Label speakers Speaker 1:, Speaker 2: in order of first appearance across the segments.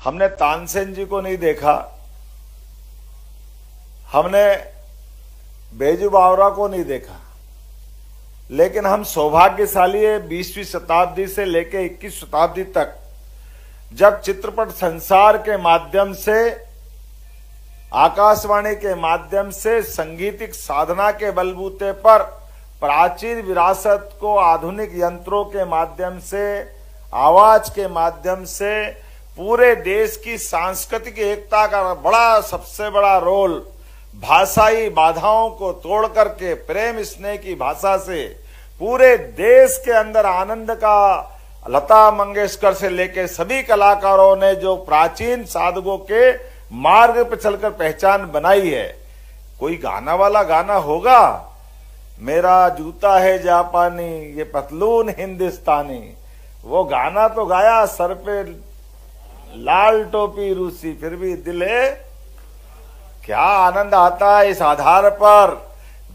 Speaker 1: हमने तानसेन जी को नहीं देखा, हमने बैजू बावरा को नहीं देखा, लेकिन हम सौभाग्यशाली है 20वीं शताब्दी से लेकर 21वीं शताब्दी तक जब चित्रपट संसार के माध्यम से, आकाशवाणी के माध्यम से, संगीतिक साधना के बलबूते पर प्राचीन विरासत को आधुनिक यंत्रों के माध्यम से, आवाज के माध्यम से पूरे देश की सांस्कृतिक एकता का सबसे बड़ा रोल, भाषाई बाधाओं को तोड़ करके प्रेम स्नेह की भाषा से पूरे देश के अंदर आनंद का, लता मंगेशकर से लेकर सभी कलाकारों ने जो प्राचीन साधकों के मार्ग पर चलकर पहचान बनाई है। कोई गाना वाला गाना होगा, मेरा जूता है जापानी ये पतलून हिंदुस्तानी, वो गाना तो गाया, सर पे लाल टोपी रूसी फिर भी दिल है। क्या आनंद आता है इस आधार पर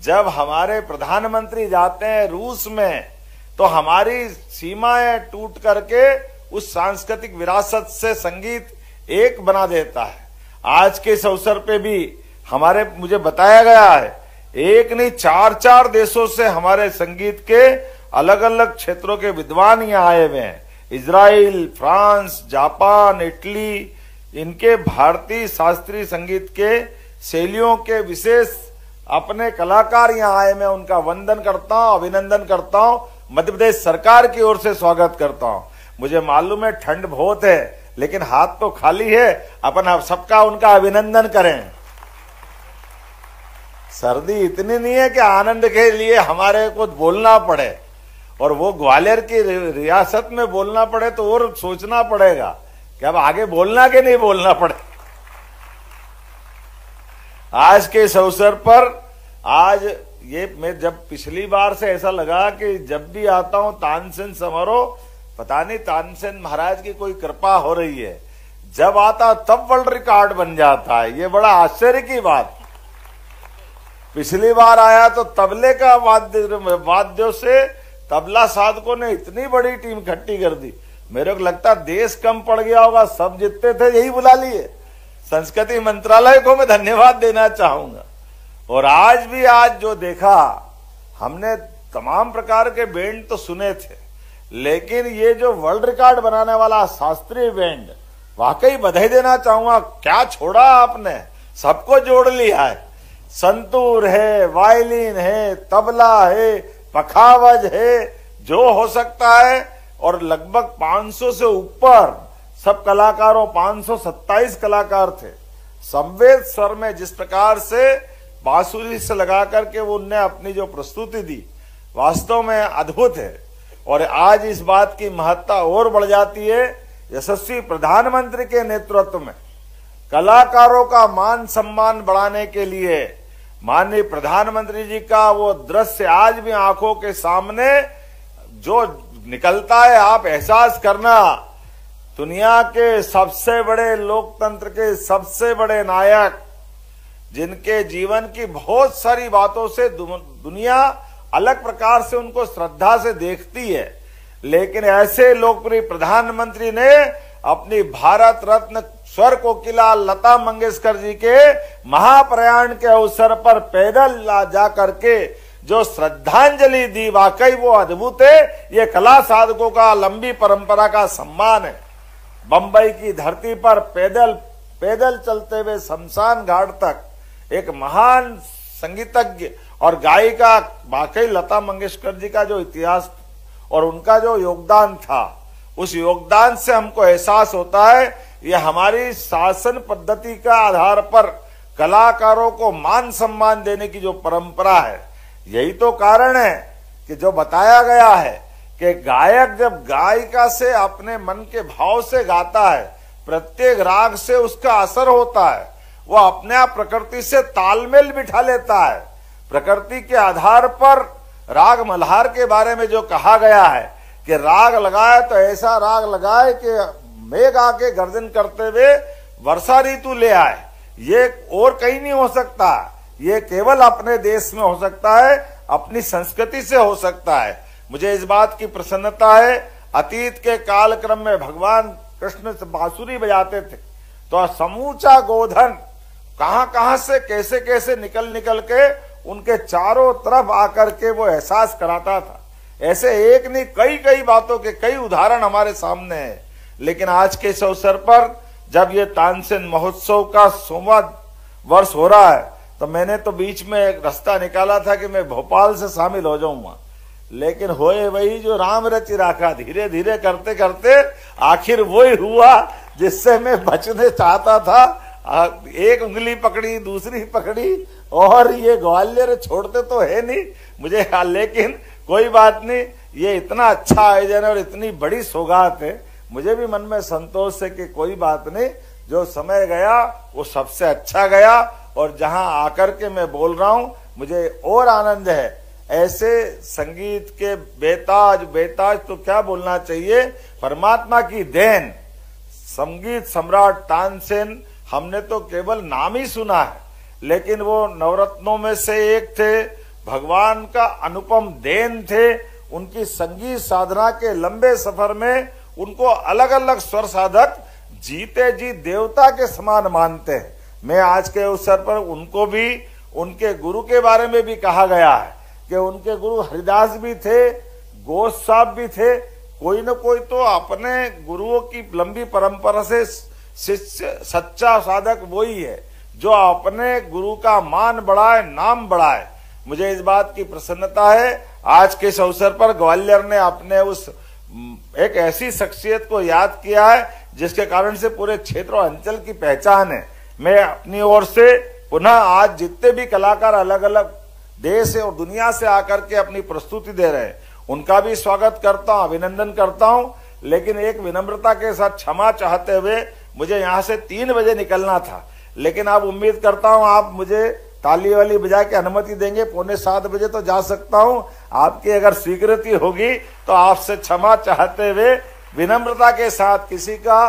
Speaker 1: जब हमारे प्रधानमंत्री जाते हैं रूस में, तो हमारी सीमाएं टूट करके उस सांस्कृतिक विरासत से संगीत एक बना देता है। आज के इस अवसर पे भी मुझे बताया गया है, एक नहीं 4-4 देशों से हमारे संगीत के अलग अलग क्षेत्रों के विद्वान यहाँ आए हुए हैं। इजराइल, फ्रांस, जापान, इटली, इनके भारतीय शास्त्रीय संगीत के शैलियों के विशेष अपने कलाकार यहाँ आए। मैं उनका वंदन करता हूँ, अभिनंदन करता हूँ, मध्य प्रदेश सरकार की ओर से स्वागत करता हूँ। मुझे मालूम है ठंड बहुत है, लेकिन हाथ तो खाली है, अपन आप सबका उनका अभिनंदन करें। सर्दी इतनी नहीं है कि आनंद के लिए हमारे को बोलना पड़े, और वो ग्वालियर की रियासत में बोलना पड़े तो और सोचना पड़ेगा कि अब आगे बोलना कि नहीं बोलना पड़े। आज के इस अवसर पर आज मैं जब पिछली बार से ऐसा लगा कि जब भी आता हूं तानसेन समारोह, पता नहीं तानसेन महाराज की कोई कृपा हो रही है, जब आता तब वर्ल्ड रिकॉर्ड बन जाता है। ये बड़ा आश्चर्य की बात। पिछली बार आया तो तबले का वाद्यों से तबला साधकों ने इतनी बड़ी टीम इकट्ठी कर दी, मेरे को लगता देश कम पड़ गया होगा, सब जितने थे यही बुला लिए। संस्कृति मंत्रालय को मैं धन्यवाद देना चाहूंगा। और आज जो देखा हमने, तमाम प्रकार के बैंड तो सुने थे, लेकिन ये जो वर्ल्ड रिकॉर्ड बनाने वाला शास्त्रीय बैंड, वाकई बधाई देना चाहूंगा। क्या छोड़ा आपने, सबको जोड़ लिया है। संतूर है, वायलिन है, तबला है, पखावज है, जो हो सकता है। और लगभग 500 से ऊपर सब कलाकारों, 527 कलाकार थे। संवेद स्वर में जिस प्रकार से बांसुरी से लगा करके उनने अपनी जो प्रस्तुति दी, वास्तव में अद्भुत है। और आज इस बात की महत्ता और बढ़ जाती है, यशस्वी प्रधानमंत्री के नेतृत्व में कलाकारों का मान सम्मान बढ़ाने के लिए माननीय प्रधानमंत्री जी का वो दृश्य आज भी आंखों के सामने जो निकलता है, आप एहसास करना। दुनिया के सबसे बड़े लोकतंत्र के सबसे बड़े नायक, जिनके जीवन की बहुत सारी बातों से दुनिया अलग प्रकार से उनको श्रद्धा से देखती है, लेकिन ऐसे लोकप्रिय प्रधानमंत्री ने अपनी भारत रत्न स्वर कोकिला लता मंगेशकर जी के महाप्रयाण के अवसर पर पैदल जा करके जो श्रद्धांजलि दी, वाकई वो अद्भुत है। ये कला साधकों का लंबी परंपरा का सम्मान है। बंबई की धरती पर पैदल चलते हुए शमशान घाट तक एक महान संगीतज्ञ और गायिका, वाकई लता मंगेशकर जी का जो इतिहास और उनका जो योगदान था, उस योगदान से हमको एहसास होता है ये हमारी शासन पद्धति का आधार पर कलाकारों को मान सम्मान देने की जो परंपरा है। यही तो कारण है कि जो बताया गया है कि गायक जब गायिका से अपने मन के भाव से गाता है, प्रत्येक राग से उसका असर होता है, वो अपने आप प्रकृति से तालमेल बिठा लेता है। प्रकृति के आधार पर राग मल्हार के बारे में जो कहा गया है कि राग लगाए तो ऐसा राग लगाए कि मेघ आके गर्जन करते हुए वर्षा ऋतु ले आए, ये और कहीं नहीं हो सकता। ये केवल अपने देश में हो सकता है, अपनी संस्कृति से हो सकता है। मुझे इस बात की प्रसन्नता है, अतीत के कालक्रम में भगवान कृष्ण बांसुरी बजाते थे, तो समूचा गोधन कहां से कैसे कैसे निकल निकल के उनके चारों तरफ आकर के वो एहसास कराता था। ऐसे एक नहीं कई कई बातों के कई उदाहरण हमारे सामने हैं। लेकिन आज के इस अवसर पर जब ये तानसेन महोत्सव का 100वां वर्ष हो रहा है, तो मैंने तो बीच में एक रास्ता निकाला था कि मैं भोपाल से शामिल हो जाऊंगा, लेकिन होए वही जो राम रचि राखा। धीरे धीरे करते करते आखिर वही हुआ जिससे मैं बचने चाहता था। एक उंगली पकड़ी, दूसरी पकड़ी, और ये ग्वालियर छोड़ते तो है नहीं मुझे, लेकिन कोई बात नहीं, ये इतना अच्छा आयोजन है और इतनी बड़ी सौगात है। मुझे भी मन में संतोष है कि कोई बात नहीं, जो समय गया वो सबसे अच्छा गया। और जहां आकर के मैं बोल रहा हूं, मुझे और आनंद है। ऐसे संगीत के बेताज तो क्या बोलना चाहिए, परमात्मा की देन। संगीत सम्राट तानसेन हमने तो केवल नाम ही सुना है, लेकिन वो नवरत्नों में से एक थे, भगवान का अनुपम देन थे। उनकी संगीत साधना के लंबे सफर में उनको अलग अलग स्वर साधक जीते जी देवता के समान मानते हैं। मैं आज के अवसर पर उनको भी, उनके गुरु के बारे में भी कहा गया है कि उनके गुरु हरिदास भी थे, घोष साहब भी थे। कोई न कोई तो अपने गुरुओं की लंबी परंपरा से शिष्य सच्चा साधक वही है जो अपने गुरु का मान बढ़ाए, नाम बढ़ाए। मुझे इस बात की प्रसन्नता है आज के इस अवसर पर ग्वालियर ने अपने उस एक ऐसी शख्सियत को याद किया है जिसके कारण से पूरे क्षेत्र और अंचल की पहचान है। मैं अपनी ओर से पुनः आज जितने भी कलाकार अलग अलग देश और दुनिया से आकर के अपनी प्रस्तुति दे रहे हैं, उनका भी स्वागत करता हूं, अभिनंदन करता हूं। लेकिन एक विनम्रता के साथ क्षमा चाहते हुए मुझे यहां से 3 बजे निकलना था, लेकिन आप उम्मीद करता हूं आप मुझे ताली वाली बजा के अनुमति देंगे। 6:45 बजे तो जा सकता हूं। आपकी अगर स्वीकृति होगी तो आपसे क्षमा चाहते हुए विनम्रता के साथ, किसी का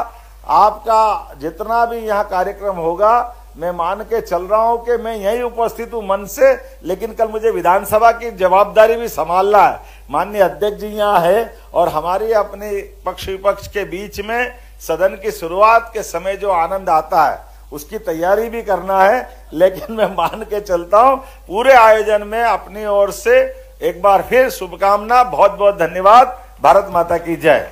Speaker 1: आपका जितना भी यहाँ कार्यक्रम होगा, मैं मान के चल रहा हूं कि मैं यहीं उपस्थित हूं मन से, लेकिन कल मुझे विधानसभा की जवाबदारी भी संभालना है। माननीय अध्यक्ष जी यहाँ है और हमारी अपने पक्ष विपक्ष के बीच में सदन की शुरुआत के समय जो आनंद आता है उसकी तैयारी भी करना है। लेकिन मैं मान के चलता हूं पूरे आयोजन में अपनी ओर से एक बार फिर शुभकामना। बहुत बहुत धन्यवाद। भारत माता की जय।